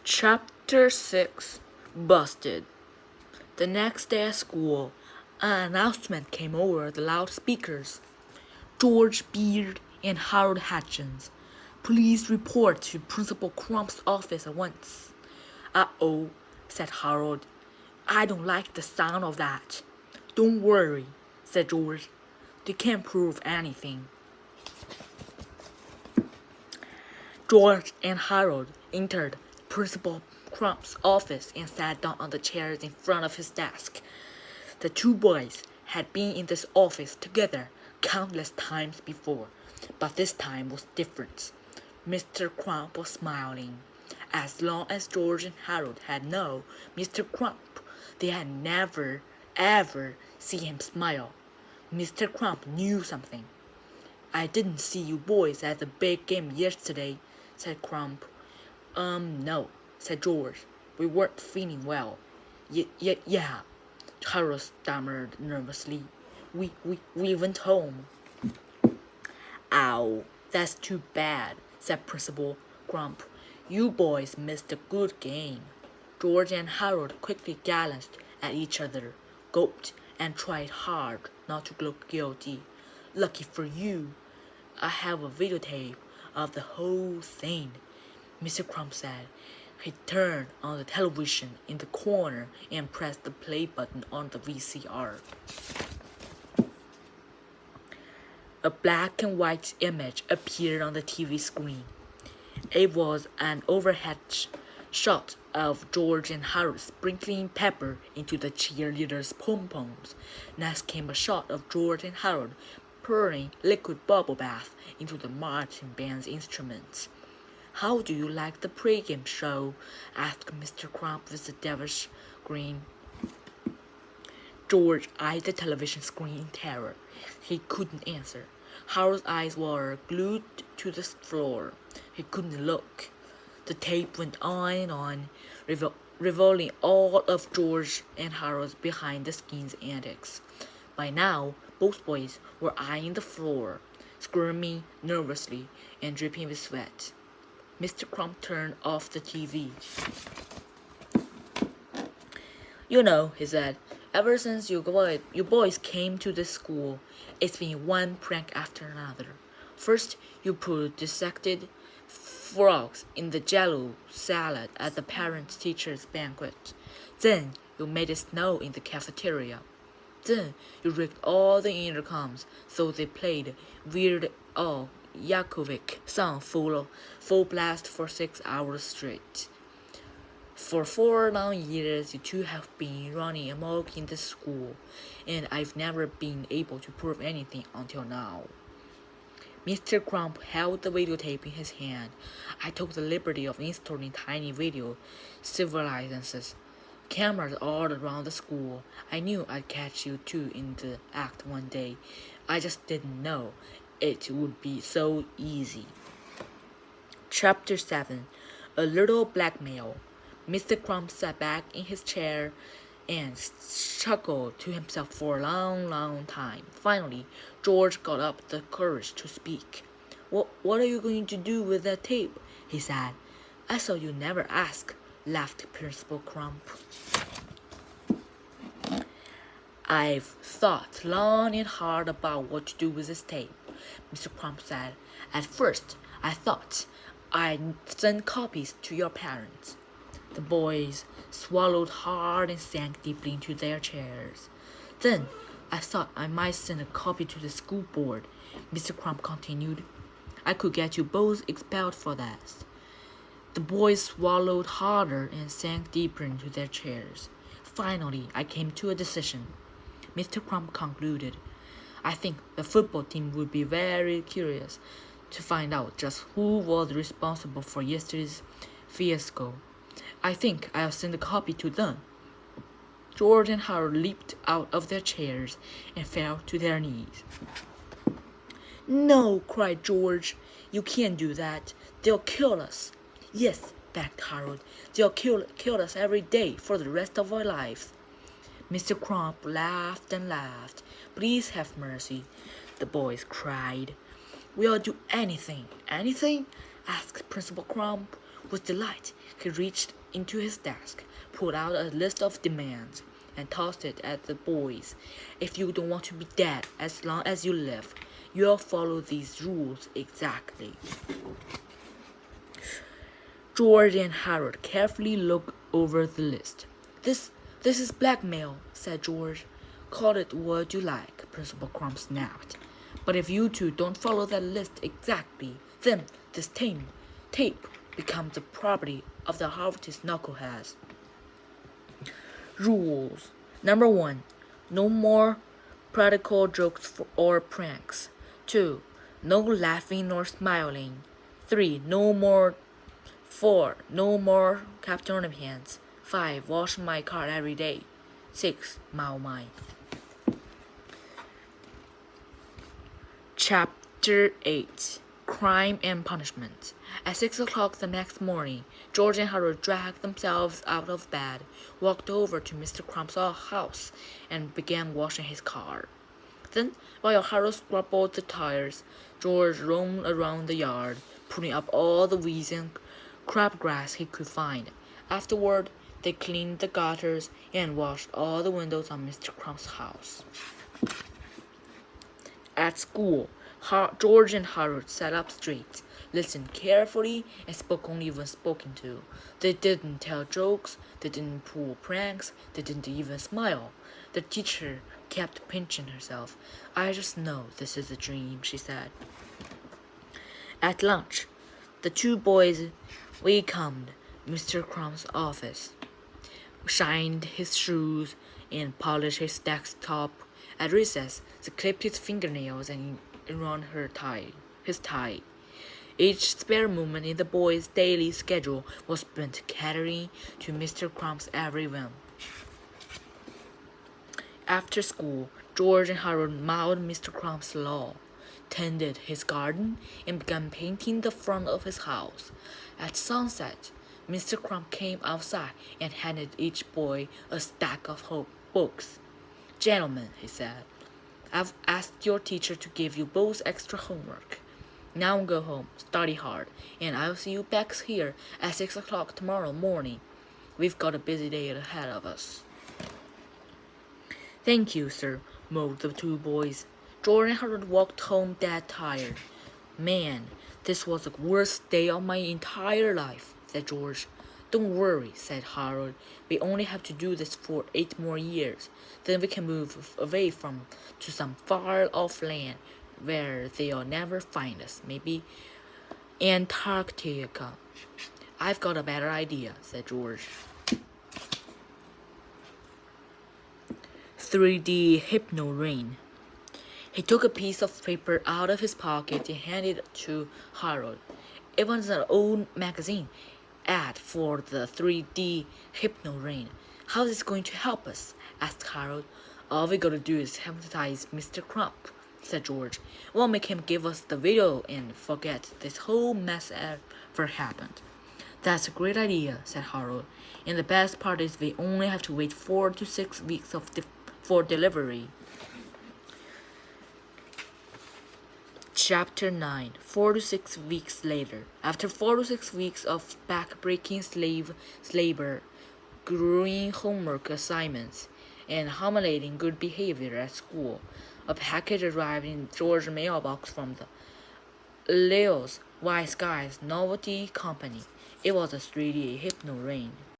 Chapter 6 Busted. The next day at school, an announcement came over the loudspeakers. George Beard and Harold Hutchins. Please report to Principal Crump's office at once. Uh-oh, said Harold. I don't like the sound of that. Don't worry, said George. They can't prove anything. George and Harold entered Principal Crump's office and sat down on the chairs in front of his desk. The two boys had been in this office together countless times before, but this time was different. Mr. Crump was smiling. As long as George and Harold had known Mr. Crump, they had never, ever seen him smile. Mr. Crump knew something. I didn't see you boys at the big game yesterday, said Crump. No, said George. We weren't feeling well. Yeah, Harold stammered nervously. We went home. Ow, that's too bad, said Principal Crump. You boys missed a good game. George and Harold quickly glanced at each other, gulped, and tried hard not to look guilty. Lucky for you, I have a videotape of the whole thing, Mr. Crump said. He turned on the television in the corner and pressed the play button on the VCR. A black and white image appeared on the TV screen. It was an overhead shot of George and Harold sprinkling pepper into the cheerleaders' pom-poms. Next came a shot of George and Harold pouring liquid bubble bath into the marching band's instruments. How do you like the pregame show? Asked Mr. Crump with a devilish grin. George eyed the television screen in terror. He couldn't answer. Harold's eyes were glued to the floor. He couldn't look. The tape went on and on, revealing all of George and Harold's behind-the-scenes antics. By now, both boys were eyeing the floor, squirming nervously and dripping with sweat. Mr. Crump turned off the TV. You know, he said, ever since you boys came to this school, it's been one prank after another. First, you put dissected frogs in the jello salad at the parent-teachers banquet. Then, you made it snow in the cafeteria. Then, you rigged all the intercoms so they played Weird Al Yankovic song full blast for 6 hours straight. For 4 long years, you two have been running amok in this school, and I've never been able to prove anything until now. Mr. Crump held the videotape in his hand. I took the liberty of installing tiny video surveillances cameras all around the school. I knew I'd catch you two in the act one day. I just didn't know it would be so easy. Chapter 7 A Little Blackmail. Mr. Crump sat back in his chair and chuckled to himself for a long time. Finally, George got up the courage to speak. What are you going to do with that tape? He said. I saw you never ask, laughed Principal Crump. I've thought long and hard about what to do with this tape, Mr. Crump said. At first, I thought I'd send copies to your parents. The boys swallowed hard and sank deeply into their chairs. Then, I thought I might send a copy to the school board, Mr. Crump continued. I could get you both expelled for that. The boys swallowed harder and sank deeper into their chairs. Finally, I came to a decision. Mr. Crump concluded. I think the football team would be very curious to find out just who was responsible for yesterday's fiasco. I think I'll send a copy to them. George and Harold leaped out of their chairs and fell to their knees. No, cried George. You can't do that. They'll kill us. Yes, begged Harold. They'll kill us every day for the rest of our lives. Mr. Crump laughed and laughed. Please have mercy, the boys cried. We'll do anything. Anything? Asked Principal Crump. With delight, he reached into his desk, pulled out a list of demands, and tossed it at the boys. If you don't want to be dead as long as you live, you'll follow these rules exactly. George and Harold carefully looked over the list. This is blackmail, said George. Call it what you like, Principal Crumb snapped. But if you two don't follow that list exactly, then this tape becomes the property of the Harvardist knuckleheads. Rules. Number 1. No more practical jokes or pranks. 2. No laughing nor smiling. 3. 4. No more Captain Underpants. 5. Wash my car every day. 6. Mao Mai. Chapter 8. Crime and Punishment. At 6 o'clock the next morning, George and Harold dragged themselves out of bed, walked over to Mr. Crumb's house, and began washing his car. Then, while Harold scrubbed the tires, George roamed around the yard, pulling up all the weeds and crabgrass he could find. Afterward, they cleaned the gutters and washed all the windows on Mr. Crumb's house. At school, George and Harold sat up straight, listened carefully, and spoke only when spoken to. They didn't tell jokes, they didn't pull pranks, they didn't even smile. The teacher kept pinching herself. I just know this is a dream, she said. At lunch, the two boys welcomed Mr. Crumb's office, shined his shoes, and polished his desktop. At recess, they clipped his fingernails and around his tie. Each spare moment in the boys' daily schedule was spent catering to Mr. Crumb's every whim. After school, George and Harold mowed Mr. Crumb's lawn, tended his garden, and began painting the front of his house. At sunset, Mr. Crumb came outside and handed each boy a stack of books. Gentlemen, he said, I've asked your teacher to give you both extra homework. Now go home, study hard, and I'll see you back here at 6 o'clock tomorrow morning. We've got a busy day ahead of us. Thank you, sir, moaned the two boys. George and Harold walked home dead tired. Man, this was the worst day of my entire life, said George. Don't worry, said Harold. We only have to do this for 8 more years. Then we can move away to some far-off land where they'll never find us. Maybe Antarctica. I've got a better idea, said George. 3D Hypno Rain. He took a piece of paper out of his pocket and handed it to Harold. It was an old magazine ad for the 3D Hypno Rain. How's this going to help us? Asked Harold. All we gotta do is hypnotize Mr. Crump, said George. We'll make him give us the video and forget this whole mess ever happened. That's a great idea, said Harold. And the best part is we only have to wait 4 to 6 weeks for delivery. Chapter 9. 4 to 6 weeks later. After 4 to 6 weeks of back-breaking slave labor, grueling homework assignments, and humiliating good behavior at school, a package arrived in George's mailbox from the Leo's Wise Guys Novelty Company. It was a 3D Hypno Rain.